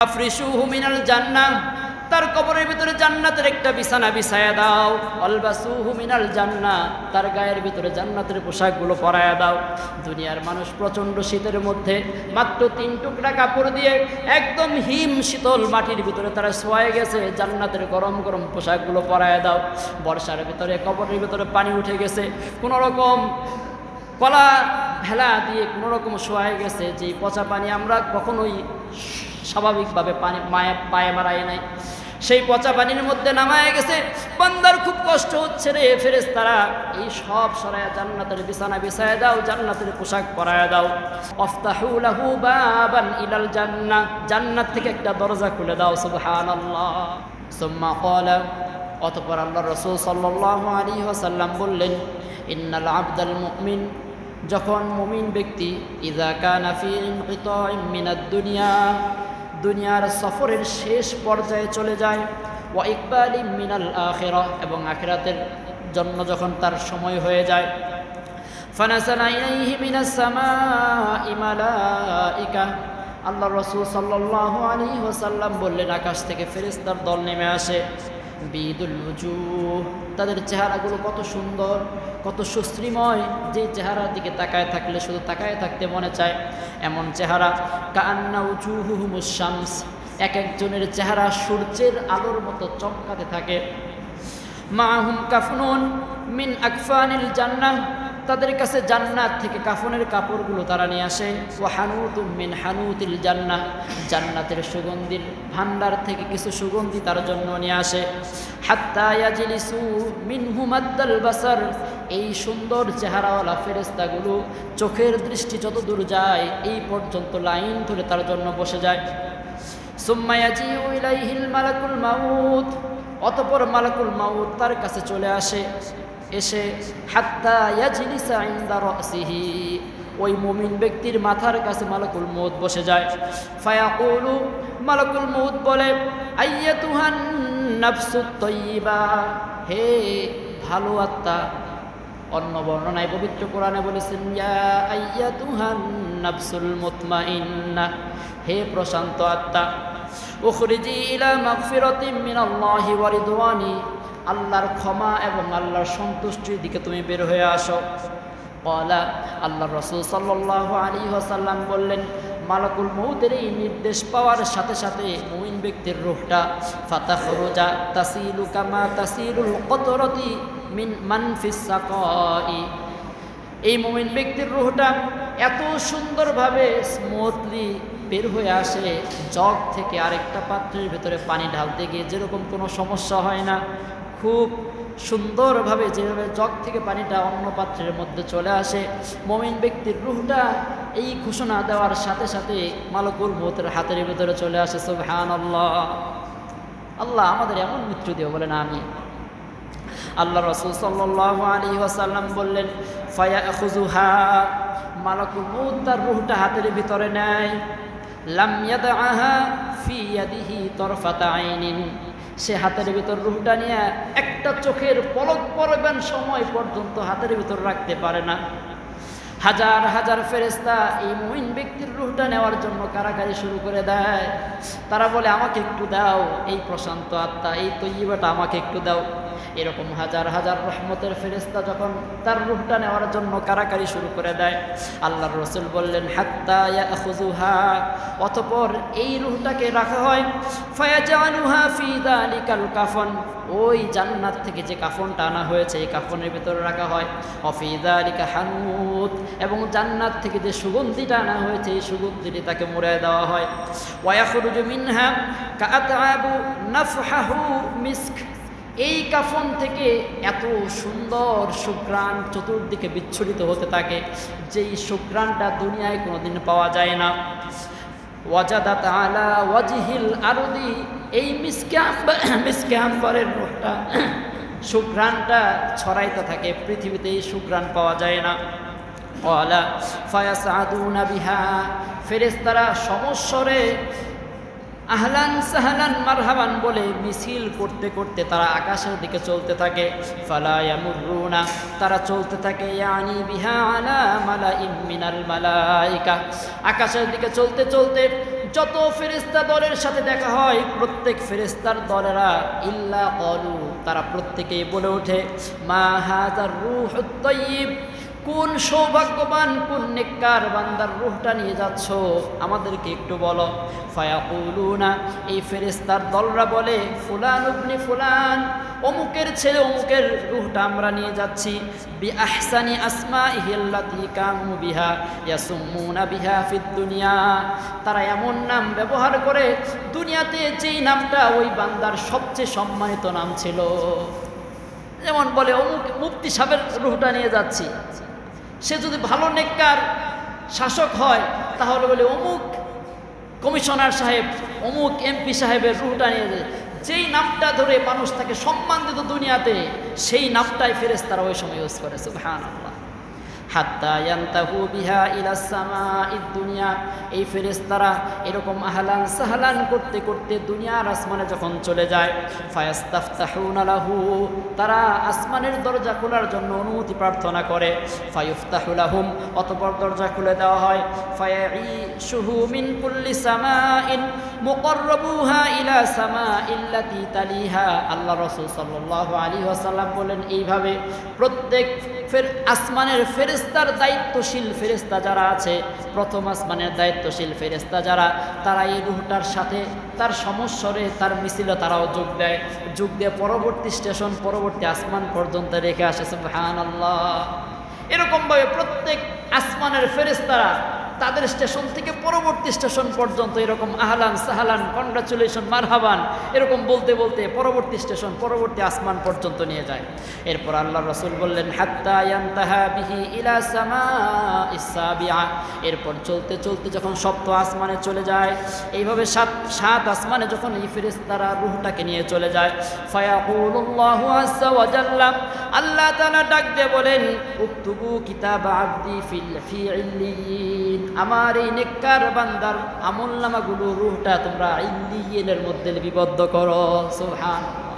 আফরিশুহু মিনাল জান্নাহ, তার কবরের ভিতরে জান্নাতের একটা বিছানা বিছায়া দাও। আলবাসুহু মিনাল জান্নাহ, তার গায়ের ভিতরে জান্নাতের পোশাকগুলো পরায়া দাও। দুনিয়ার মানুষ প্রচণ্ড শীতের মধ্যে মাত্র 3 টুকরা কাপড় দিয়ে একদম হিম শীতল মাটির ভিতরে তারা শোয়া গেছে, জান্নাতের গরম গরম পোশাকগুলো পরায়া দাও। বর্ষার ভিতরে কবরের ভিতরে পানি উঠে গেছে, কোনো রকম কলা ভেলা দিয়ে কোনো রকম শোয়া গেছে, যে পচা পানি আমরা কখনোই স্বাভাবিকভাবে পায়ে মারাই নাই, সেই পচা পানির মধ্যে নামায় গেছে। বান্দার খুব কষ্ট হচ্ছে রে ফেরেশতারা, এই সব সরায়া জান্নাতের বিছানা বিছায়া দাও, জান্নাতের পোশাক পরায়া দাও। আফতাহু লাহু বাবান ইলাল জান্নাহ, জান্নাত থেকে একটা দরজা খুলে দাও। সুবহানাল্লাহ। সুম্মা ক্বালা, অতঃপর আল্লাহর রাসূল সাল্লাল্লাহু আলাইহি ওয়াসাল্লাম বললেন, ইন্নাল আবদাল মুমিন, যখন মুমিন ব্যক্তি ইযা কানা ফি ইনকিতাইম মিনাদ দুনিয়া, দুনিয়ার সফরের শেষ পর্যায়ে চলে যায়, ওয়া ইকবালিম মিনাল আখিরাহ, এবং আখিরাতের জন্য যখন তার সময় হয়ে যায়, ফানাসালা ইলাইহি মিনাস সামাই মালাইকা, আল্লাহ রাসূল সাল্লাল্লাহু আলাইহি ওয়াসাল্লাম বললেন, আকাশ থেকে ফেরেশতার দল নেমে আসে। বিদুল উজুহ, তাদের চেহারাগুলো কত সুন্দর, কত সুশ্রীময়, যে চেহারার দিকে তাকায় থাকলে শুধু তাকায় থাকতে মনে চায় এমন চেহারা। কাআন্না উজুহুহুমুশ শামস, এক একজনের চেহারা সূর্যের আলোর মতো চমকাতে থাকে। মাহুম কাফনুন মিন আকফানিল জান্নাহ, তাদের কাছে জান্নাত থেকে কাফনের কাপড়গুলো তারা নিয়ে আসে। ওয়া হানুতুম মিন হানুতিল জান্নাহ, জান্নাতের সুগন্ধির ভান্ডার থেকে কিছু সুগন্ধি তার জন্য নিয়ে আসে। হাত্তা ইয়াজলিসু মিনহু মাদ্দাল বাসার, এই সুন্দর চেহারাওয়ালা ফেরেশতাগুলো চোখের দৃষ্টি যত দূর যায় এই পর্যন্ত লাইন ধরে তার জন্য বসে যায়। সুম্মা ইয়াজিউ ইলাইহিল মালাকুল মাউত, অতঃপর মালাকুল মাউত তার কাছে চলে আসে, এসে হাত্তা ইয়াজলিসা ইনদা রাসিহি, ওই মুমিন ব্যক্তির মাথার কাছে মালাকুল মউত বসে যায়। ফায়াকুলু, মালাকুল মউত বলে, আইয়াতুহান নাফসুত তাইয়্যিবা, হে ভালো আত্মা। অন্য বর্ণনায় পবিত্র কোরআনে বলেছেন, ইয়া আইয়াতুহান নাফসুল মুতমাইন্নাহ, হে প্রশান্ত আত্মা। উখরিজি ইলা মাগফিরাতিম মিনাল্লাহি ওয়া রিদওয়ানি, আল্লাহর ক্ষমা এবং আল্লাহর সন্তুষ্টির দিকে তুমি বের হয়ে আসো। ক্বালা, আল্লাহর রাসূল সাল্লাল্লাহু আলাইহি ওয়াসাল্লাম বললেন, মালাকুল মউতের এই নির্দেশ পাওয়ার সাথে সাথে মুমিন ব্যক্তির রূহটা ফাতাখরুজা তাসিলু কামা তাসিলুল কতরাতি মিন মানফিস সাকাই, এই মুমিন ব্যক্তির রূহটা এত সুন্দরভাবে স্মুথলি বের হয়ে আসে, জগ থেকে আরেকটা পাত্রের ভিতরে পানি ঢালতে গিয়ে যেরকম কোনো সমস্যা হয় না, খুব সুন্দরভাবে যেভাবে জগ থেকে পানিটা অন্য পাত্রের মধ্যে চলে আসে, মুমিন ব্যক্তির রূহটা এই ঘোষণা দেওয়ার সাথে সাথে মালাকুল মউতের হাতের ভিতরে চলে আসে। সুবহানাল্লাহ। আল্লাহ আমাদের এমন মৃত্যু দিও, বলেন আমিন। আল্লাহ রাসূল সাল্লাল্লাহু আলাইহি ওয়াসাল্লাম বললেন, ফায়াখুযুহা, মালাকুল মউত তার রূহটা হাতের ভিতরে নেয়। লাম ইয়াদআহা ফি ইয়াদিহি তরফাতা আইনিন, সে হাতের ভিতর রূহটা নিয়ে একটা চোখের পলক পড়বেন সময় পর্যন্ত হাতের ভিতর রাখতে পারে না। হাজার হাজার ফেরেশতা এই মুমিন ব্যক্তির রূহটা নেওয়ার জন্য কারাকারি শুরু করে দেয়। তারা বলে, আমাকে একটু দাও, এই প্রশান্ত আত্মা, এই তৈয়বাটা আমাকে একটু দাও। এরকম হাজার হাজার রহমতের ফেরেশতা যখন তার রূহটা নেওয়ার জন্য কারাকারি শুরু করে দেয়, আল্লাহর রাসূল বললেন, হাত্তা ইয়াখুযুহা, অতঃপর এই রূহটাকে রাখা হয়। ফায়াজালুহা ফি যালিকাল কাফন, ওই জান্নাত থেকে যে কাফনটা আনা হয়েছে এই কাফনের ভিতরে রাখা হয়। অফি যালিকা হানুত, এবং জান্নাত থেকে যে সুগন্ধিটা আনা হয়েছে এই সুগন্ধিটি তাকে মুড়ায় দেওয়া হয়। ওয়া ইয়াখরুজু মিনহা কাআতআবু নাফহাহু মিস্ক, এই কাফন থেকে এত সুন্দর সুঘ্রাণ চতুর্দিকে বিচ্ছুরিত হতে থাকে, যেই সুঘ্রাণটা দুনিয়ায় কোনোদিন পাওয়া যায় না। ওয়াজাদাত আলা ওয়াজহিল আরদি, এই মিসকে আম্বরের রূহটা সুঘ্রাণটা ছড়াইতে থাকে, পৃথিবীতে এই সুঘ্রাণ পাওয়া যায় না। ওয়ালা ফায়াসাদুনা বিহা, ফেরেশতারা সমস্বরে আহলান সাহলান মারহাবান বলে মিছিল করতে করতে তারা আকাশের দিকে চলতে থাকে। ফালা ইয়ামুরুনা, তারা চলতে থাকে ইয়ানি বিহা আলা মালাইম মিনাল মালাইকা, আকাশের দিকে চলতে চলতে যত ফেরেশতা দলের সাথে দেখা হয় প্রত্যেক ফেরেশতার দলেরা ইল্লা ক্বালু, তারা প্রত্যেকেই বলে ওঠে মা হাযার রূহুত তাইয়্যিব, কোন সৌভাগ্যবান কোন নেককার বান্দার রূহটা নিয়ে যাচ্ছ আমাদেরকে একটু বলো। ফায়াকুলুনা, এই ফেরেশতার দলরা বলে ফুলান ইবনে ফুলান, অমুকের ছেলে অমুকের রূহটা আমরা নিয়ে যাচ্ছি। বি আহসানি আসমাইহি আল্লাতী কানু বিহা ইয়াসুম্মুনা বিহা ফিদ দুনিয়া, তারা এমন নাম ব্যবহার করে দুনিয়াতে যেই নামটা ওই বান্দার সবচেয়ে সম্মানিত নাম ছিল। যেমন বলে অমুক মুফতি সাহেবের রূহটা নিয়ে যাচ্ছি, সে যদি ভালো নেককার শাসক হয় তাহলে বলে অমুক কমিশনার সাহেব অমুক এমপি সাহেবের রূহটা নিয়ে যায়। যেই নামটা ধরে মানুষ তাকে সম্মান দিত দুনিয়াতে, সেই নামটাই ফেরেশতারা ওই সময় ইউজ করে। সুবহানাল্লাহ। হাত্তা ইয়ান্তাহু বিহা ইলা সামাঈদ দুনিয়া, এই ফেরেশতারা এরকম আহলান সাহলান করতে করতে দুনিয়ার আসমানে যখন চলে যায়, ফায়াস্তাফতাহুনা লাহু, তারা আসমানের দরজা খোলার জন্য অনুমতি প্রার্থনা করে। ফায়ুফতাহু লাহুম, অতঃপর দরজা খুলে দেওয়া হয়। ফায়াঈশুহু মিন কুল্লি সামাঈন মুকাররাবুহা ইলা সামাইল্লাতী তালিহা। আল্লাহ রাসূল সাল্লাল্লাহু আলাইহি ওয়াসাল্লাম বলেন, এইভাবে প্রত্যেক আসমানের ফেরেশতার দায়িত্বশীল ফেরেশতা যারা আছে, প্রথম আসমানের দায়িত্বশীল ফেরেশতা যারা, তারা এই রূহটার সাথে তার সমস্বরে তার মিছিলে তারাও যোগ দেয়। যোগ দিয়ে পরবর্তী স্টেশন পরবর্তী আসমান পর্যন্ত রেখে আসে। সুবহানাল্লাহ। এরকমভাবে প্রত্যেক আসমানের ফেরেশতারা তাদের স্টেশন থেকে পরবর্তী স্টেশন পর্যন্ত এরকম আহলান সাহলান কনগ্রাচুলেশন মারহাবান এরকম বলতে বলতে পরবর্তী স্টেশন পরবর্তী আসমান পর্যন্ত নিয়ে যায়। এরপর আল্লাহর রাসূল বললেন হাত্তা ইয়ানতাহা বিহি ইলা সামাইস সাবিআ, এরপর চলতে চলতে যখন সপ্তম আসমানে চলে যায়, এইভাবে সাত আসমানে যখন এই ফেরেশতারা রূহটাকে নিয়ে চলে যায়, ফায়াকুলুল্লাহু আযজা ওয়া জাল্লা, আল্লাহ তাআলা ডাক দিয়ে বলেন উকতুবু কিতাবা আবদি ফি ইল্লিয়িন, আমার এই নেককার বান্দার আমলনামাগুলো রূহটা তোমরা ইল্লিয়িনের মধ্যে লিপিবদ্ধ করো। সুবহানাল্লাহ।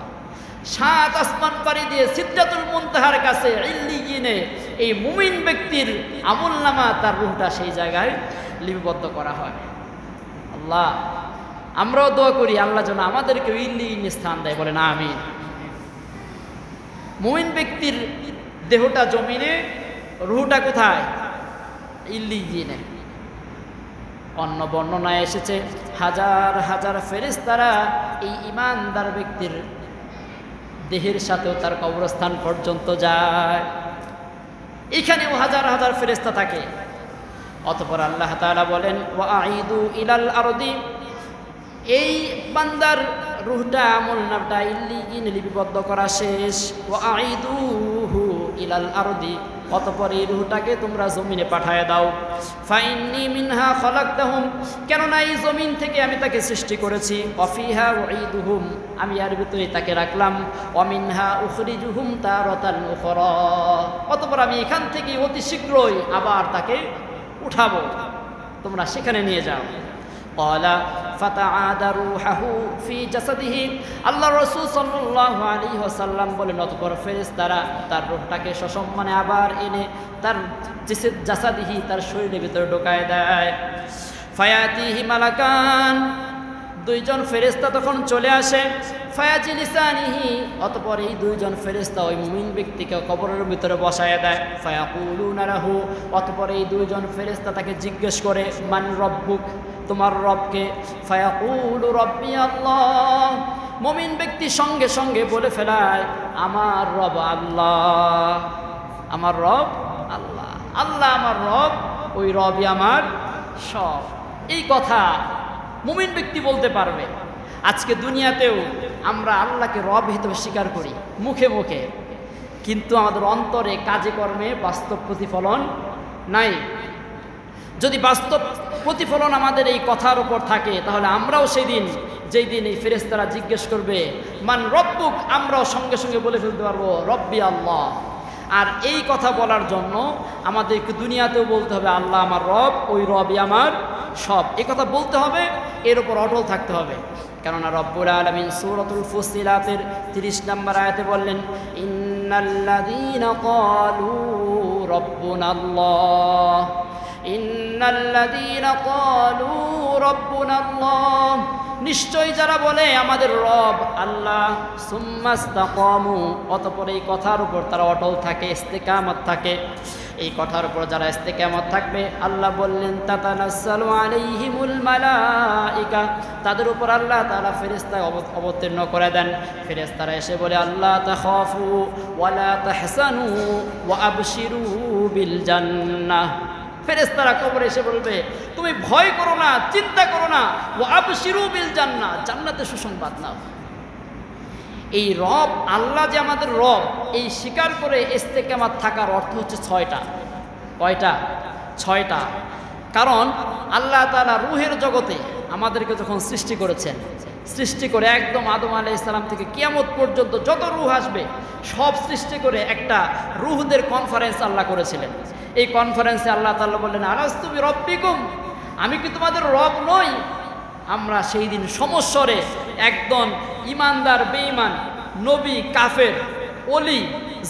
সাত আসমান পাড়ি দিয়ে সিদরাতুল মুনতাহার কাছে ইল্লিয়িনে এই মুমিন ব্যক্তির আমলনামা তার রূহটা সেই জায়গায় লিপিবদ্ধ করা হয়। আল্লাহ, আমরাও দোয়া করি আল্লাহ যেন আমাদেরকে ইল্লিয়িনে স্থান দেয়, বলেন আমিন। মুমিন ব্যক্তির দেহটা জমিনে, রূহটা কোথায়? ইল্লিয়িনে। অন্য বর্ণনায় এসেছে হাজার হাজার ফেরেশতারা এই ঈমানদার ব্যক্তির দেহের সাথেও তার কবরস্থান পর্যন্ত যায়। এখানেও হাজার হাজার ফেরেশতা থাকে। অতঃপর আল্লাহ তাআলা বলেন ওয়াঈদু ইলাল আরদি, এই বান্দার রূহটা আমলনামটা ইল্লিয়িনে লিপিবদ্ধ করা শেষ। ওয়াঈদুহু ইলাল আরদি, অতঃপর এই রূহটাকে তোমরা জমিনে পাঠায় দাও। ফাইন্নী মিনহা খলাকতাহুম, কেননা এই জমিন থেকে আমি তাকে সৃষ্টি করেছি। ওয়াফিহা উঈদুহুম, আমি এর ভিতরে তাকে রাখলাম। ওয়ামিনহা উখরিজুহুম তারাতান উখরা, অতঃপর আমি এখান থেকে অতি শীঘ্রই আবার তাকে উঠাবো, তোমরা সেখানে নিয়ে যাও। ক্বালা ফাতাআদা রূহুহু ফি জাসাদিহি, আল্লাহ রাসূল সাল্লাল্লাহু আলাইহি ওয়াসাল্লাম বলেন অতঃপর ফেরেশতারা তার রূহটাকে সসম্মানে আবার এনে তার জাসাদিহি তার শরীরের ভিতরে ঢোকায় দেয়। ফায়াতিহি মালাকান, দুইজন ফেরেশতা তখন চলে আসে। ফায়াজিলিসানিহি, অতঃপর এই দুইজন ফেরেশতা ওই মুমিন ব্যক্তিকে কবরের ভিতরে বসায় দেয়। ফায়াকুলুনা লাহু, অতঃপর এই দুইজন ফেরেশতা তাকে জিজ্ঞেস করে মান রব্বুক, তোমার রবকে? ফায়াকুলু রব্বি আল্লাহ, মুমিন ব্যক্তি সঙ্গে সঙ্গে বলে ফেলায় আমার রব আল্লাহ, আমার রব আল্লাহ, আল্লাহ আমার রব, ওই রবই আমার সব। এই কথা মুমিন ব্যক্তি বলতে পারবে। আজকে দুনিয়াতেও আমরা আল্লাহকে রব হিসেবে স্বীকার করি মুখে মুখে, কিন্তু আমাদের অন্তরে কাজে কর্মে বাস্তব প্রতিফলন নাই। যদি বাস্তব প্রতিফলন আমাদের এই কথার উপর থাকে, তাহলে আমরাও সেদিন, যেই দিন এই ফেরেশতারা জিজ্ঞেস করবে মান রব্বুক, আমরাও সঙ্গে সঙ্গে বলে ফেলতে পারবো রব্বি আল্লাহ। আর এই কথা বলার জন্য আমাদেরকে দুনিয়াতেও বলতে হবে আল্লাহ আমার রব, ওই রবই আমার সব। এই কথা বলতে হবে, এর উপর অটল থাকতে হবে। কেননা রব্বুল আলামিন সূরাতুল ফুসিলাতের 30 নম্বর আয়াতে বললেন ইন্নাল্লাযীনা ক্বালু রব্বুনাল্লাহ, ইন্নাল্লাযীনা ক্বালু রাব্বুনাল্লাহ, নিশ্চয় যারা বলে আমাদের রব আল্লাহ, সুম্মাস্তাকামু, অতঃপর এই কথার উপর তারা অটল থাকে, ইস্তেকামত থাকে, এই কথার উপর যারা ইস্তেকামত থাকবে, আল্লাহ বললেন তাতানাজ্জালু আলাইহিমুল মালাইকা, তাদের উপর আল্লাহ তাআলা ফেরেশতা অবতীর্ণ করে দেন। ফেরেশতারা এসে বলে আল্লাহ তাখাফু ওয়া লা তাহসানু ওয়া আবশিরু বিল জান্নাহ, ফেরেশতারা কবরে এসে বলবে তুমি ভয় করো না, চিন্তা করো না, ওয়া আবশিরু বিল জান্নাহ, জান্নাতের সুসংবাদ নাও। এই রব আল্লাহ যে আমাদের রব, এই স্বীকার করে ইস্তেকামাত থাকার অর্থ হচ্ছে 6টা। কয়টা? 6টা। কারণ আল্লাহ তাআলা রূহের জগতে আমাদেরকে যখন সৃষ্টি করেছেন, সৃষ্টি করে একদম আদম আলাইহিস সালাম থেকে কিয়ামত পর্যন্ত যত রূহ আসবে সব সৃষ্টি করে একটা রূহদের কনফারেন্স আল্লাহ করেছিলেন। এই কনফারেন্সে আল্লাহ তাআলা বললেন আলাস্তু বিরব্বিকুম, আমি কি তোমাদের রব নই? আমরা সেই দিন সমস্বরে একদম ইমানদার বেঈমান, নবী কাফের, ওলি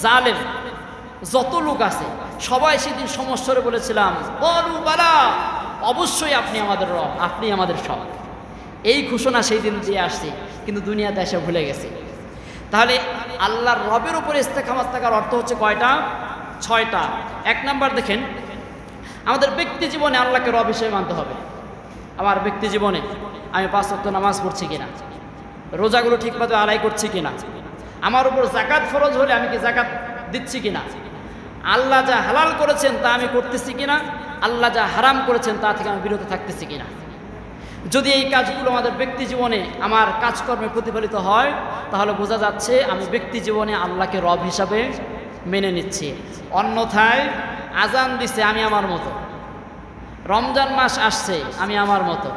জালেম যত লোক আছে সবাই সেদিন সমস্বরে বলেছিলাম বলু বালা, অবশ্যই আপনি আমাদের রব, আপনি আমাদের সব। এই ঘোষণা সেই দিন দিয়ে আসছে, কিন্তু দুনিয়াতে এসে ভুলে গেছে। তাহলে আল্লাহর রবের উপরে ইস্তেকামাত থাকার অর্থ হচ্ছে কয়টা? 6টা। 1 নাম্বার দেখেন, আমাদের ব্যক্তি জীবনে আল্লাহকে রব হিসেবে মানতে হবে। আমার ব্যক্তি জীবনে আমি 5 ওয়াক্ত নামাজ পড়ছি কিনা, রোজাগুলো ঠিকমতো আদায় করছি কিনা, আমার উপর যাকাত ফরজ হলে আমি কি যাকাত দিচ্ছি কিনা, আল্লাহ যা হালাল করেছেন তা আমি করতেছি কিনা, আল্লাহ যা হারাম করেছেন তা থেকে আমি বিরত থাকতেছি কিনা। যদি এই কাজগুলো আমাদের ব্যক্তি জীবনে আমার কাজকর্মে প্রতিফলিত হয়, তাহলে বোঝা যাচ্ছে আমি ব্যক্তি জীবনে আল্লাহকে রব হিসাবে মেনে নিচ্ছি। অন্যথায় আজান দিছে আমি আমার মতো, রমজান মাস আসছে আমি আমার মতো,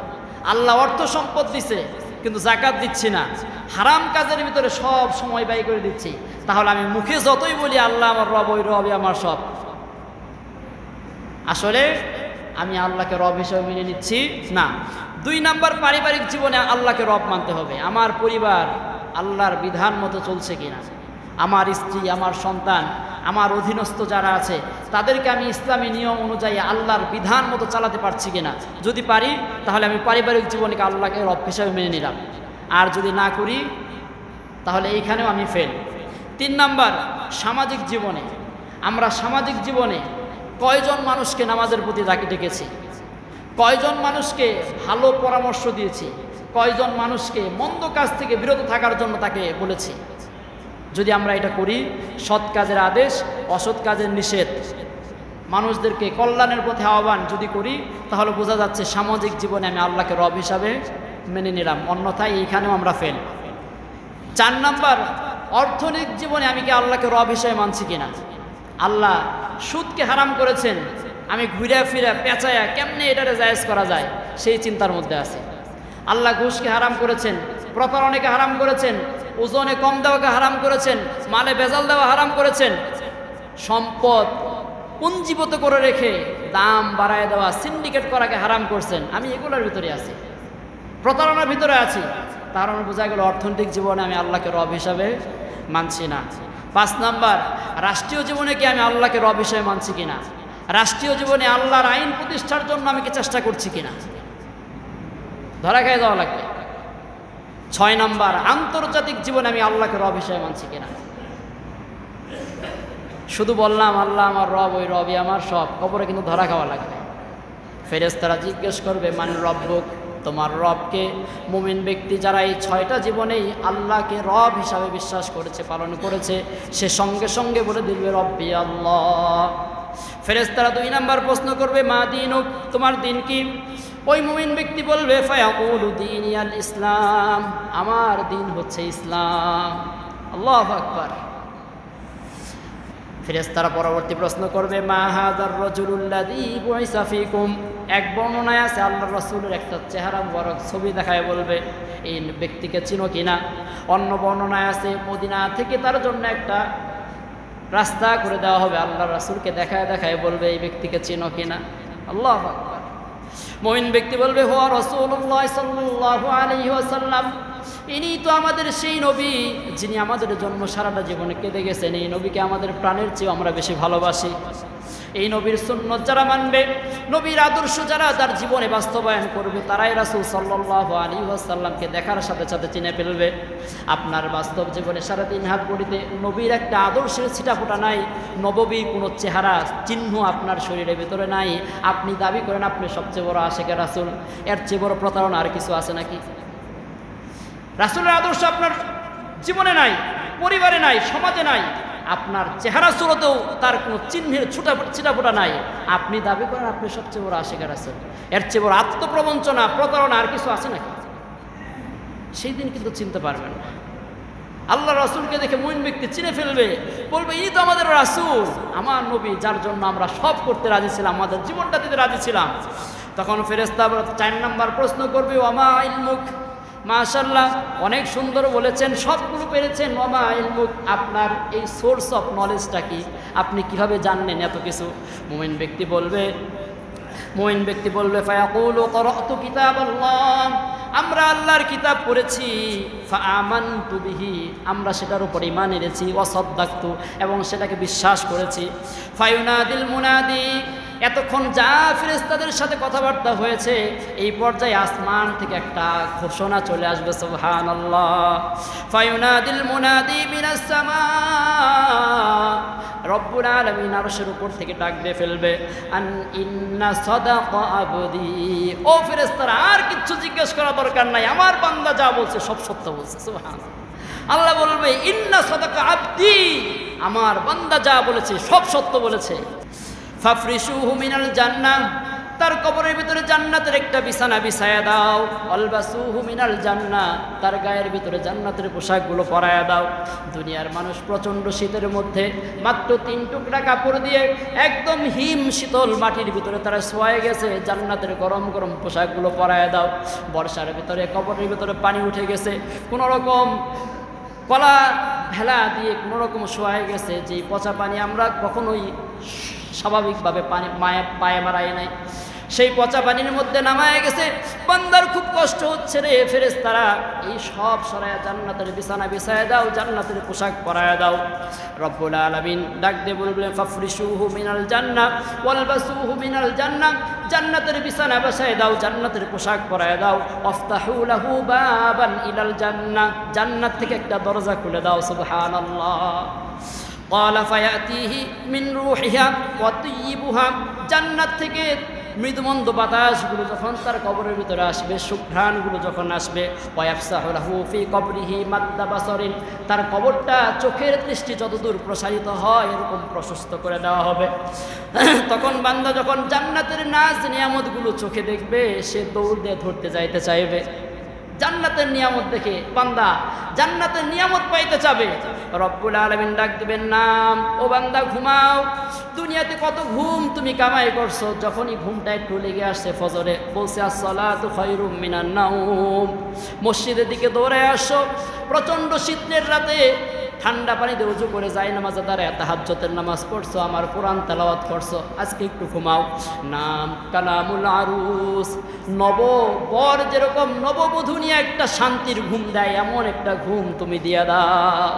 আল্লাহ অর্থ সম্পদ দিছে কিন্তু যাকাত দিচ্ছি না, হারাম কাজের ভিতরে সব সময় ব্যয় করে দিচ্ছি, তাহলে আমি মুখে যতই বলি আল্লাহ আমার রব, ওই রবই আমার সব, আসলে আমি আল্লাহকে রব হিসেবে মেনে নিচ্ছি না। 2 নাম্বার, পারিবারিক জীবনে আল্লাহকে রব মানতে হবে। আমার পরিবার আল্লাহর বিধান মতো চলছে কিনা, আমার স্ত্রী, আমার সন্তান, আমার অধীনস্থ যারা আছে তাদেরকে আমি ইসলামী নিয়ম অনুযায়ী আল্লাহর বিধান মতো চালাতে পারছি কিনা। যদি পারি তাহলে আমি পারিবারিক জীবনকে আল্লাহকে রব হিসেবে মেনে নিলাম, আর যদি না করি তাহলে এইখানেও আমি ফেল। 3 নাম্বার, সামাজিক জীবনে আমরা সামাজিক জীবনে কয়জন মানুষকে নামাজের প্রতি ডেকেছি, কয়জন মানুষকে ভালো পরামর্শ দিয়েছি, কয়জন মানুষকে মন্দ কাজ থেকে বিরত থাকার জন্য তাকে বলেছি। যদি আমরা এটা করি, সৎ কাজের আদেশ, অসৎ কাজের নিষেধ, মানুষদেরকে কল্যাণের পথে আহ্বান যদি করি, তাহলে বোঝা যাচ্ছে সামাজিক জীবনে আমি আল্লাহকে রব হিসাবে মেনে নিলাম, অন্যথায় এইখানেও আমরা ফেল। 4 নাম্বার, অর্থনৈতিক জীবনে আমি কি আল্লাহকে রব হিসাবে মানছি কিনা। আল্লাহ সুদকে হারাম করেছেন, আমি ঘুরে ফিরে পেঁচায়া কেমনে এটারে জায়েজ করা যায় সেই চিন্তার মধ্যে আছে। আল্লাহ ঘুষকে হারাম করেছেন, প্রতারণাকে হারাম করেছেন, ওজনে কম দেওয়াকে হারাম করেছেন, মালে ভেজাল দেওয়া হারাম করেছেন, সম্পদ পুঞ্জীভূত করে রেখে দাম বাড়ায় দেওয়া, সিন্ডিকেট করাকে হারাম করছেন। আমি এগুলোর ভিতরে আছি, প্রতারণার ভিতরে আছি, তার মানে বোঝা গেল অর্থনৈতিক জীবনে আমি আল্লাহকে রব হিসাবে মানছি না। 5 নাম্বার, রাষ্ট্রীয় জীবনে কি আমি আল্লাহকে রব হিসাবে মানছি কিনা, রাষ্ট্রীয় জীবনে আল্লাহর আইন প্রতিষ্ঠার জন্য আমি কি চেষ্টা করছি কিনা, ধরা খেয়ে যাওয়া লাগবে। 6 নাম্বার, আন্তর্জাতিক জীবনে আমি আল্লাহকে রব হিসাবে মানছি কিনা। শুধু বললাম আল্লাহ আমার রব, ওই রবই আমার সব, কবরে কিন্তু ধরা খাওয়া লাগবে। ফেরেশতারা জিজ্ঞেস করবে মান রব্বুক, তোমার রবকে। মুমিন ব্যক্তি যারা এই 6টা জীবনেই আল্লাহকে রব হিসাবে বিশ্বাস করেছে, পালন করেছে, সে সঙ্গে সঙ্গে বলে দিবে রব্বি আল্লাহ। ফেরেশতারা 2 নাম্বার প্রশ্ন করবে মা দীনুক, তোমার দিন কি। ওই মুমিন ব্যক্তি বলবে ফায়াকুলু দীনি আল ইসলাম, আমার দিন হচ্ছে ইসলাম। আল্লাহু আকবার। ফেরেশতারা পরবর্তী প্রশ্ন করবে মা হাযার রাজুলুল্লাযী বুইসা ফীকুম। এক বর্ণনায় আছে আল্লাহর রাসূলের একটা চেহারা মুবারক ছবি দেখায় বলবে এই ব্যক্তিকে চিনো কিনা। অন্য বর্ণনায় আছে মদিনা থেকে তার জন্য একটা রাস্তা করে দেওয়া হবে, আল্লাহর রাসূলকে দেখায় দেখায় বলবে এই ব্যক্তিকে চিনো কিনা। আল্লাহু আকবার। মুমিন ব্যক্তি বলবে হুয়া রাসূলুল্লাহ সাল্লাল্লাহু আলাইহি ওয়াসাল্লাম, ইনি তো আমাদের সেই নবী যিনি আমাদের জন্ম সারাটা জীবনে কেঁদে গেছেন, এই নবীকে আমাদের প্রাণের চেয়ে আমরা বেশি ভালোবাসি। এই নবীর সুন্নত যারা মানবে, নবীর আদর্শ যারা তার জীবনে বাস্তবায়ন করবে, তারাই রাসূল সাল্লাল্লাহু আলাইহি ওয়াসাল্লামকে দেখার সাথে সাথে চিনে ফেলবে। আপনার বাস্তব জীবনে সারা দিন হাত গড়িতে নবীর একটা আদর্শের ছিটাফোঁটা নাই, নববীর কোনো চেহারা চিহ্ন আপনার শরীরের ভিতরে নাই, আপনি দাবি করেন আপনি সবচেয়ে বড় আশিকে রাসূল। এর চেয়ে বড় প্রতারণা আর কিছু আছে নাকি? রাসূলের আদর্শ আপনার জীবনে নাই, পরিবারে নাই, সমাজে নাই, আপনার চেহারা সুরতেও তার কোনো চিহ্নের ছিটাফোঁটা নাই, আপনি দাবি করেন আপনি সবচেয়ে বড় আশিকে রাসূল। এর চেয়ে বড় আত্মপ্রবঞ্চনা, প্রতারণা আর কিছু আছে নাকি? সেই দিন কিন্তু চিনতে পারবেন না। আল্লাহ রাসূলকে দেখে মুমিন ব্যক্তি চিনে ফেলবে, বলবে এই তো আমাদের রাসূল, আমার নবী, যার জন্য আমরা সব করতে রাজি ছিলাম, আমাদের জীবনটা দিতে রাজি ছিলাম। তখন ফেরেশতা 4 নম্বর প্রশ্ন করবে, ওয়ামা ইলমুক, মাশাআল্লাহ অনেক সুন্দর বলেছেন, সবগুলো পেরেছেন, ওয়ামা ইলমুক, আপনার এই সোর্স অফ নলেজটা কি, আপনি কিভাবে জানলেন এত কিছু? মুমিন ব্যক্তি বলবে ফায়াকুলু ক্বরাতু কিতাবাল্লাহ, আমরা আল্লাহর কিতাব পড়েছি, ফাআমানতু বিহি, আমরা সেটার উপর ঈমান এনেছি, ওয়া সাদ্দাকতু, এবং সেটাকে বিশ্বাস করেছি। ফায়ুনাদিল মুনাদি, এতক্ষণ যা ফেরেশতাদের সাথে কথাবার্তা হয়েছে, এই পর্যায়ে আসমান থেকে একটা ঘোষণা চলে আসবে, সুবহানাল্লাহ। ফায়ুনাদিল মুনাদি মিনাস সামা, রব্বুল আলামিন আরশের উপর থেকে ডাক দিয়ে ফেলবে, আন ইন্না সাদাকা আবদি, ও ফেরেশতারা আর কিচ্ছু জিজ্ঞেস করা দরকার নাই, আমার বান্দা যা বলছে সব সত্য বলছে, সুবহানাল্লাহ। আল্লাহ বলবে ইন্না সাদাকা আবদি, আমার বান্দা যা বলেছে সব সত্য বলেছে। ফাফরিশুহু মিনাল জান্নাহ, তার কবরের ভিতরে জান্নাতের একটা বিছানা বিছায়া দাও। আলবাসুহু মিনাল জান্নাহ, তার গায়ের ভিতরে জান্নাতের পোশাকগুলো পরায়া দাও। দুনিয়ার মানুষ প্রচণ্ড শীতের মধ্যে মাত্র 3 টুকরা কাপড় দিয়ে একদম হিম শীতল মাটির ভিতরে তারা শোয়া গেছে, জান্নাতের গরম গরম পোশাকগুলো পরায়া দাও। বর্ষার ভিতরে কবরের ভিতরে পানি উঠে গেছে, কোনো রকম কলা ভেলা দিয়ে কোনো রকম শোয়া গেছে, যেই পচা পানি আমরা কখনোই স্বাভাবিকভাবে পায়ে মারাই নাই, সেই পচা পানির মধ্যে নামায় গেছে। বান্দার খুব কষ্ট হচ্ছে রে, ফেরেশতারা এই সব সরায়া জান্নাতের বিছানা বিছায়া দাও, জান্নাতের পোশাক পরায়া দাও। রব্বুল আলামিন ডাক দিয়ে বললেন ফাফরিশুহু মিনাল জান্নাহ ওয়ালবাসুহু মিনাল জান্নাহ, জান্নাতের বিছানা বিছায়া দাও, জান্নাতের পোশাক পরায়া দাও। ওয়াফতাহু লাহু বাবান ইলাল জান্নাহ, জান্নাত থেকে একটা দরজা খুলে দাও, সুবহানাল্লাহ। ক্বালা ফায়াতিহি মিন রূহিহা ওয়া তাইয়িবুহা, জান্নাত থেকে মৃদুমন্দ বাতাসগুলো যখন তার কবরের ভিতরে আসবে, সুঘ্রাণগুলো যখন আসবে, ওয়াফসাহু লাহু ফি কবরিহি মাদ্দা বাসরিন, তার কবরটা চোখের দৃষ্টি যতদূর প্রসারিত হয় এরকম প্রশস্ত করে দেওয়া হবে। তখন বান্দা যখন জান্নাতের নাজ নিয়ামতগুলো চোখে দেখবে, সে দৌড় দিয়ে ধরতে যাইতে চাইবে। জান্নাতের নিয়ামত দেখে বান্দা জান্নাতের নিয়ামত পাইতে চাবে। রব্বুল আলামিন ডাক দিবেন, নাম, ও বান্দা ঘুমাও, দুনিয়াতে কত ঘুম তুমি কামাই করছো। যখনই ঘুমটা একটু লেগে আসছে ফজরে, বলছে আসসালাতু খায়রুম মিনান নাওম, মসজিদের দিকে দৌড়ে আসো। প্রচণ্ড শীতের রাতে ঠান্ডা পানিতে উজু করে যায় নামাজে দাঁড়ায় তাহাজ্জুদের নামাজ পড়ছো, আমার কোরআন তেলাওয়াত করছো, আজকে একটু ঘুমাও। নাম কালামুল আরুস, নববর যেরকম নববধূ নিয়ে একটা শান্তির ঘুম দেয়, এমন একটা ঘুম তুমি দিয়ে দাও।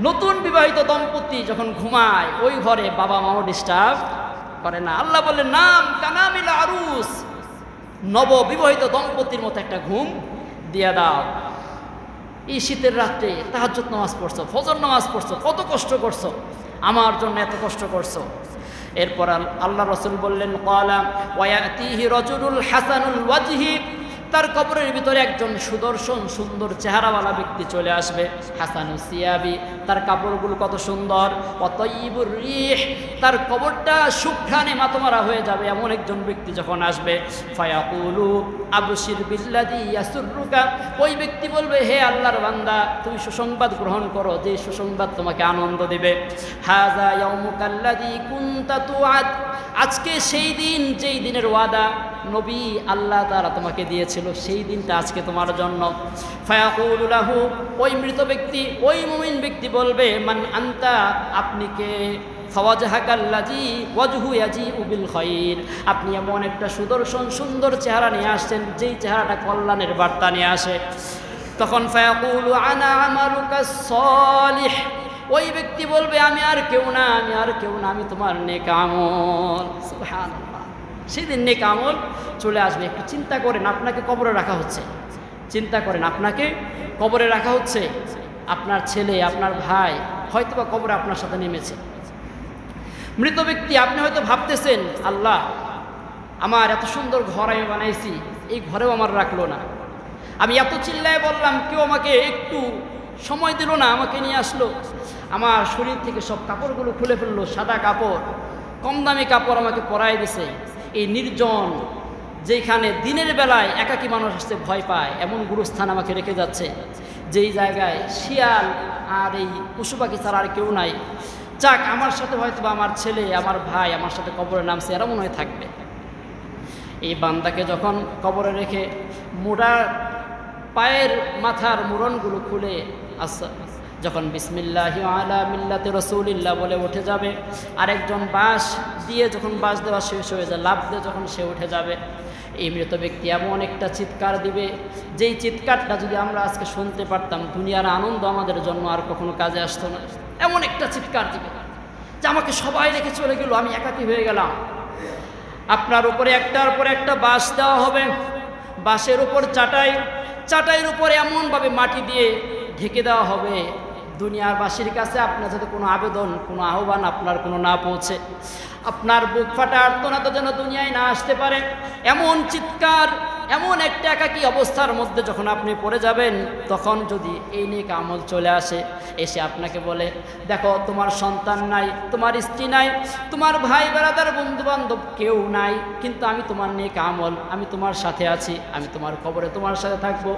নতুন বিবাহিত দম্পতি যখন ঘুমায়, ওই ঘরে বাবা মাও ডিস্টার্ব করে না। আল্লাহ বলে নাম কানামিল আরুস, নববিবাহিত দম্পতির মতো একটা ঘুম দিয়ে দাও। এই শীতের রাত্রে তাহাজ্জুদ নামাজ পড়ছো, ফজর নামাজ পড়ছো, কত কষ্ট করছো, আমার জন্য এত কষ্ট করছো। এরপর আল্লাহ রাসূল বললেন ক্বালা ওয়ায়াতিহি রাজুলুল হাসানুল ওয়াজহি, তার কবরের ভিতরে একজন সুদর্শন সুন্দর চেহারাওয়ালা ব্যক্তি চলে আসবে। হাসানুস সিয়াবি, তার কাপড়গুলো কত সুন্দর। অতয়িবুর রিহ, তার কবরটা সুঘ্রাণে মাতমারা হয়ে যাবে, এমন একজন ব্যক্তি যখন আসবে। ফায়াকুলু আবশির বিল্লাযী ইয়াসুররুকা, ওই ব্যক্তি বলবে হে আল্লাহর বান্দা, তুমি সুসংবাদ গ্রহণ করো, যে সুসংবাদ তোমাকে আনন্দ দিবে। হাযা ইয়াউমুকাল্লাযী কুনতা তুআদ, আজকে সেই দিন যেই দিনের ওয়াদা নবী আল্লাহ তাআলা তোমাকে দিয়েছিল, সেই দিনটা আজকে তোমার জন্য। ফায়াকুলু লাহু, ওই মৃত ব্যক্তি, ওই মুমিন ব্যক্তি বলবে মান আনতা, আপনি কে? ফাওয়াজহাকাল্লাযী ওয়াজহু ইয়াজিউ বিল খায়র, আপনি এমন একটা সুদর্শন সুন্দর চেহারা নিয়ে আসছেন, যেই চেহারাটা কল্যাণের বার্তা নিয়ে আসে। তখন ফায়াকুলু আনা আমালুকা সালিহ, ওই ব্যক্তি বলবে আমি আর কেউ না, আমি আর কেউ না, আমি তোমার নেক আমল। সুবহানাল্লাহ। সেদিন নেক আমল চলে আসবে। একটু চিন্তা করেন, আপনাকে কবরে রাখা হচ্ছে, চিন্তা করেন আপনাকে কবরে রাখা হচ্ছে, আপনার ছেলে আপনার ভাই হয়তোবা কবরে আপনার সাথে নেমেছে। মৃত ব্যক্তি, আপনি হয়তো ভাবতেছেন আল্লাহ আমার এত সুন্দর ঘর আমি বানাইছি, এই ঘরেও আমার রাখলো না, আমি এত চিল্লায় বললাম কেউ আমাকে একটু সময় দিল না, আমাকে নিয়ে আসলো, আমার শরীর থেকে সব কাপড়গুলো খুলে ফেললো, সাদা কাপড় কম দামি কাপড় আমাকে পরাই দিছে, এই নির্জন যেখানে দিনের বেলায় একাকী মানুষ আসতে ভয় পায় এমন গুরুস্থান আমাকে রেখে যাচ্ছে, যেই জায়গায় শিয়াল আর এই পশু পাখি ছাড়া আর কেউ নাই। যাক, আমার সাথে হয়তো আমার ছেলে আমার ভাই আমার সাথে কবরে নামছে, এরা মনে হয় থাকবে। এই বান্দাকে যখন কবরে রেখে মোড়া পায়ের মাথার মুরনগুলো খুলে যখন বিসমিল্লাহি আলা মিল্লাতে রাসূলিল্লাহ বলে উঠে যাবে, আরেকজন বাঁশ দিয়ে যখন বাঁশ দেওয়া শেষ হয়ে যায়, লাফ দিয়ে যখন সে উঠে যাবে, এই মৃত ব্যক্তি এমন একটা চিৎকার দিবে, যেই চিৎকারটা যদি আমরা আজকে শুনতে পারতাম দুনিয়ার আনন্দ আমাদের জন্য আর কখনো কাজে আসতো না। এমন একটা চিৎকার দিবে যে আমাকে সবাই রেখে চলে গেল, আমি একাকী হয়ে গেলাম। আপনার উপরে একটার পর একটা বাঁশ দেওয়া হবে, বাঁশের উপর চাটাই, চাটাইয়ের উপরে এমনভাবে মাটি দিয়ে ঢেকে দেওয়া হবে দুনিয়ার বাসীর কাছে আপনার যাতে কোনো আবেদন কোনো আহ্বান আপনার কোনো না পৌঁছে, আপনার বুক ফাটা আর্তনাদ যেন দুনিয়ায় না আসতে পারে এমন চিৎকার, এমন একটা একাকী অবস্থার মধ্যে যখন আপনি পড়ে যাবেন, তখন যদি এই নেক আমল চলে আসে, এসে আপনাকে বলে দেখো তোমার সন্তান নাই, তোমার স্ত্রী নাই, তোমার ভাই বেড়াদার বন্ধু বান্ধব কেউ নাই, কিন্তু আমি তোমার নেক আমল, আমি তোমার সাথে আছি, আমি তোমার কবরে তোমার সাথে থাকবো,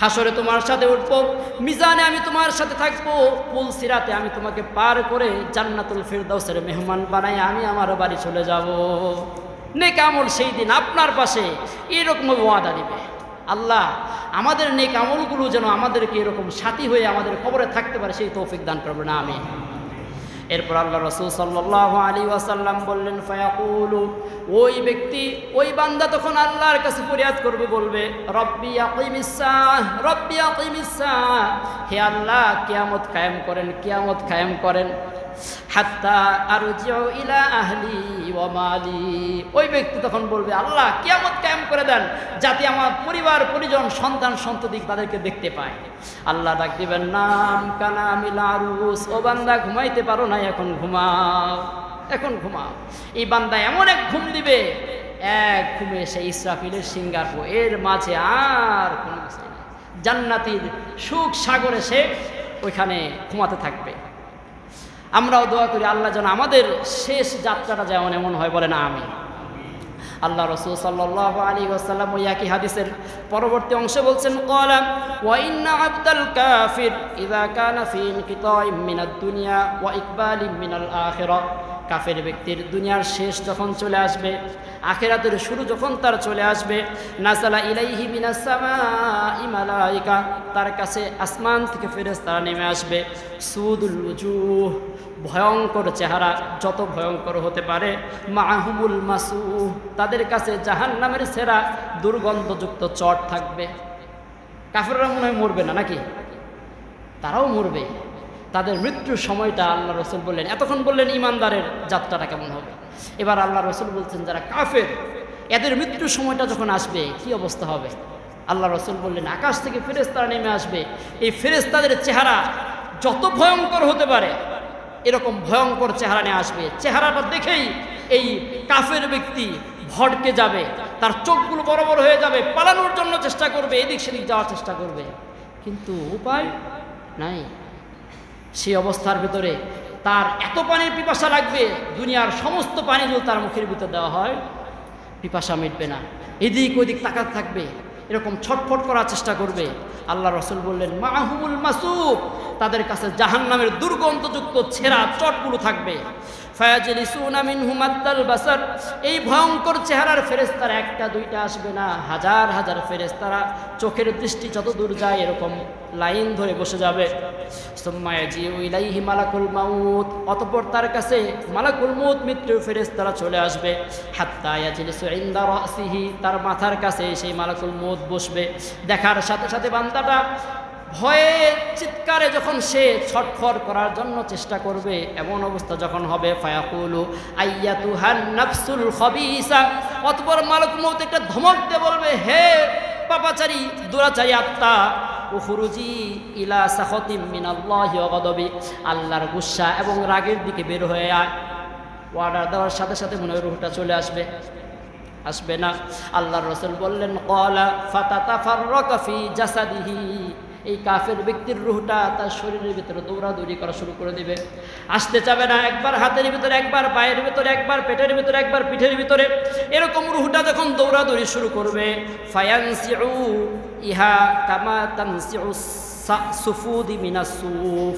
হাসরে তোমার সাথে উঠবো, মিজানে আমি তোমার সাথে থাকবো, পুল সিরাতে আমি তোমাকে পার করে জান্নাতুল ফিরদাউসের মেহমান বানাই আমি আমার বাড়ি চলে যাব। নেক আমল সেই দিন আপনার পাশে এরকম ওয়াদা দিবে। আল্লাহ আমাদের নেক আমলগুলো যেন আমাদেরকে এরকম সাথী হয়ে আমাদের কবরে থাকতে পারে, সেই তৌফিক দান করবেন, আমিন। এরপর আল্লাহ রাসূল সাল্লাল্লাহু আলাইহি ওয়াসাল্লাম বললেন ফায়াকুলু, ওই ব্যক্তি ওই বান্দা তখন আল্লাহর কাছে ফরিয়াদ করবে, বলবে রব্বি আকিমিস সাআহ, রব্বি আকিমিস সাআহ, হে আল্লাহ কিয়ামত কায়েম করেন, কিয়ামত কায়েম করেন, হাত্তা আরজিউ ইলা আহলি ওয়া মালি। ওই ব্যক্তি তখন বলবে আল্লাহ কিয়ামত কায়েম করে দেন, যাতে আমার পরিবার পরিজন সন্তান সন্ততি তাদেরকে দেখতে পায়। আল্লাহ ডাক দিবেন নাম কানামিল আরুস, ও বান্দা ঘুমাইতে পারো না, এখন ঘুমাও, এখন ঘুমাও। এই বান্দা এমন এক ঘুম দিবে, এক ঘুমে সে ইসরাফিলের সিংহাসন, এর মাঝে আর কোনো কিছু নেই, জান্নাতীর সুখ সাগরে সে ওইখানে ঘুমাতে থাকবে। আমরাও দোয়া করি আল্লাহ যেন আমাদের শেষ যাত্রাটা যেমন এমন হয়, বলে না আমি। আল্লাহ রাসূল সাল্লাল্লাহু আলাইহি ওয়াসাল্লাম ওই একই হাদিসের পরবর্তী অংশে বলছেন ক্বালা ওয়া ইন্না আবদাল কাফির ইযা কানা ফি ইনকিতাইম মিনাদ দুনিয়া ওয়া ইকবালিম মিনাল আখিরাহ, কাফের ব্যক্তির দুনিয়ার শেষ যখন চলে আসবে, আখিরাতের শুরু যখন তার চলে আসবে, নাযালা ইলাইহি মিনাস সামাই মালাইকা, তার কাছে আসমান থেকে ফেরেশতারা নেমে আসবে, সুদুল ওজুহ, ভয়ঙ্কর চেহারা, যত ভয়ঙ্কর হতে পারে, মাহুমুল মাসুহ, তাদের কাছে জাহান্নামের ছেঁড়া দুর্গন্ধযুক্ত চট থাকবে। কাফেররা মনে হয় মরবে না নাকি? তারাও মরবে। তাদের মৃত্যুর সময়টা আল্লাহ রসুল বললেন, এতক্ষণ বললেন ইমানদারের যাত্রাটা কেমন হবে, এবার আল্লাহ রসুল বলছেন যারা কাফের এদের মৃত্যুর সময়টা যখন আসবে কি অবস্থা হবে। আল্লাহ রসুল বললেন আকাশ থেকে ফেরেশতারা নেমে আসবে, এই ফেরেশতাদের চেহারা যত ভয়ঙ্কর হতে পারে এরকম ভয়ঙ্কর চেহারা নিয়ে আসবে। চেহারাটা দেখেই এই কাফের ব্যক্তি ভড়কে যাবে, তার চোখগুলো বড় বড় হয়ে যাবে, পালানোর জন্য চেষ্টা করবে, এদিক সেদিক যাওয়ার চেষ্টা করবে, কিন্তু উপায় নাই। সেই অবস্থার ভিতরে তার এত পানির পিপাসা লাগবে, দুনিয়ার সমস্ত পানি যদি তার মুখের ভিতর দেওয়া হয় পিপাসা মিটবে না, এদিক ওদিক তাকাতে থাকবে, এরকম ছটফট করার চেষ্টা করবে। আল্লাহ রসুল বললেন মাহুমুল মাসুক, তাদের কাছে জাহান্নামের দুর্গন্ধযুক্ত ছেঁড়া চটগুলো থাকবে। ফায়াজলিসুনা মিনহু মাদ্দাল বাসার, এই ভয়ঙ্কর চেহারার ফেরেশতারা একটা দুইটা আসবে না, হাজার হাজার ফেরেশতারা চোখের দৃষ্টি যত দূর যায় এরকম লাইন ধরে বসে যাবে। সুম্মা ইয়াজিউ ইলাইহি মালাকুল মাউত, অতঃপর তার কাছে মালাকুল মউত মৃত্যুর ফেরেশতারা চলে আসবে। হাত্তা ইয়াজলিসু ইনদা রাসিহি, তার মাথার কাছে সেই মালাকুল মউত বসবে। দেখার সাথে সাথে বান্দাটা ভয়ে চিৎকারে যখন সে ছটফট করার জন্য চেষ্টা করবে, এমন অবস্থা যখন হবে, ফায়াকুলু আইয়াতুহান নাফসুল খাবিসা, অতঃপর মালাকুল মউত একটা ধমক দিয়ে বলবে, হে পাপাচারী দুরাচারী আত্মা, উখরুজি ইলা সাখাতিম মিনাল্লাহি ওয়া গাদাবি, আল্লাহর গুসা এবং রাগের দিকে বের হয়ে আয়। অর্ডার দেওয়ার সাথে সাথে মনে হয় রূহটা চলে আসবে, আসবে না। আল্লাহর রাসূল বললেন, ক্বালা ফাতাতাফাররাকা ফি জাসাদিহি, এই কাফের ব্যক্তির রূহটা তার শরীরের ভিতরে দৌড়াদৌড়ি করা শুরু করে দিবে, আসতে চাবে না। একবার হাতের ভিতরে, একবার পায়ের ভিতরে, একবার পেটের ভিতরে, একবার পিঠের ভিতরে, এরকম রূহটা যখন দৌড়াদৌড়ি শুরু করবে, ফায়ানসিউ ইহা কামা তানসিউ সুফুদি মিনাস সুফ,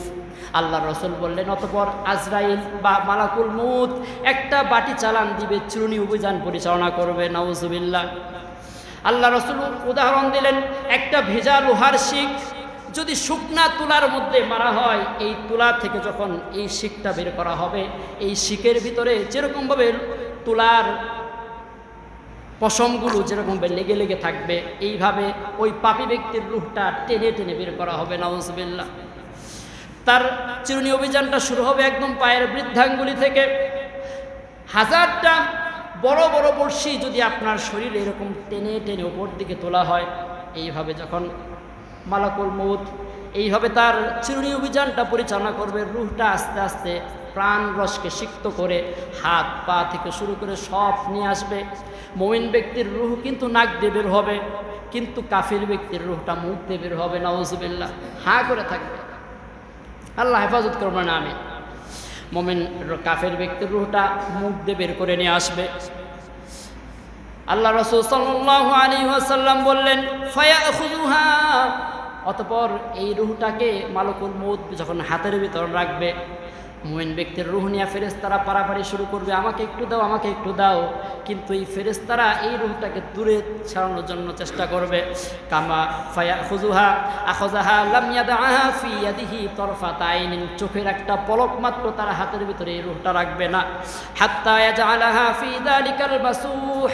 আল্লাহর রাসূল বললেন, অতঃপর আজরাইল বা মালাকুল মউত একটা বাটি চালান দিবে, চিরুনি অভিযান পরিচালনা করবে। নাউজুবিল্লাহ। আল্লাহ রাসূল উদাহরণ দিলেন, একটা ভেজা লোহার শিক যদি শুকনা তুলার মধ্যে মারা হয়, এই তুলা থেকে যখন এই শিকটা বের করা হবে, এই শিকের ভিতরে যেরকমভাবে তুলার পশমগুলো যেরকমভাবে লেগে লেগে থাকবে, এইভাবে ওই পাপী ব্যক্তির রূহটা টেনে টেনে বের করা হবে। নাউজুবিল্লাহ। তার চিরুনি অভিযানটা শুরু হবে একদম পায়ের বৃদ্ধাঙ্গুলি থেকে। হাজারটা বড় বড় বড়শি যদি আপনার শরীরে এরকম টেনে টেনে উপর দিকে তোলা হয়, এইভাবে যখন মালাকুল মউত এইভাবে তার চিরুনি অভিযানটা পরিচালনা করবে, রূহটা আস্তে আস্তে প্রাণ রসকে সিক্ত করে হাত পা থেকে শুরু করে সব নিয়ে আসবে। মুমিন ব্যক্তির রূহ কিন্তু নাক দিয়ে বের হবে, কিন্তু কাফির ব্যক্তির রূহটা মুখ দিয়ে বের হবে। নাউজুবিল্লাহ। হাঁ করে থাকবে, আল্লাহ হেফাজত করবে না। আমি মুমিন কাফের ব্যক্তির রূহটা মুখ দিয়ে বের করে নিয়ে আসবে। আল্লাহ রাসূল সাল্লাল্লাহু আলাইহি ওয়াসাল্লাম বললেন, ফায়াখুযুহা, অতঃপর এই রূহটাকে মালাকুল মউত যখন হাতের ভিতর রাখবে, মুমিন ব্যক্তির রূহ নিয়ে ফেরেশতারা পারাপারি শুরু করবে, আমাকে একটু দাও, আমাকে একটু দাও। কিন্তু এই ফেরেশতারা এই রূহটাকে দূরে ছাড়ানোর জন্য চেষ্টা করবে। কামা ফায়াখুযুহা আখাযাহা লাম ইয়াদআহা ফি ইয়াদিহি তরফাত আইনিন, চোখের একটা পলক মাত্র তার হাতের ভিতরে এই রূহটা রাখবে না। হাত্তা ইয়াজআলাহা ফি যালিকাল মাসুহ,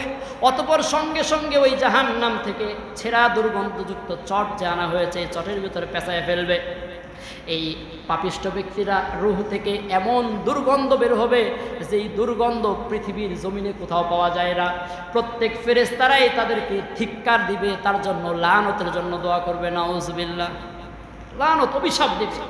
অতঃপর সঙ্গে সঙ্গে ওই জাহান্নাম থেকে ছেঁড়া দুর্গন্ধযুক্ত চট যে আনা হয়েছে, এই চটের ভিতরে পেঁচায় ফেলবে। এই পাপিষ্ঠ ব্যক্তিরা রূহ থেকে এমন দুর্গন্ধ বের হবে, যেই দুর্গন্ধ পৃথিবীর জমিনে কোথাও পাওয়া যায় না। প্রত্যেক ফেরেশতারাই তাদেরকে ধিক্কার দিবে, তার জন্য লানতের জন্য দোয়া করবে। নাউজুবিল্লাহ। লানত, অভিশাপ দিবে।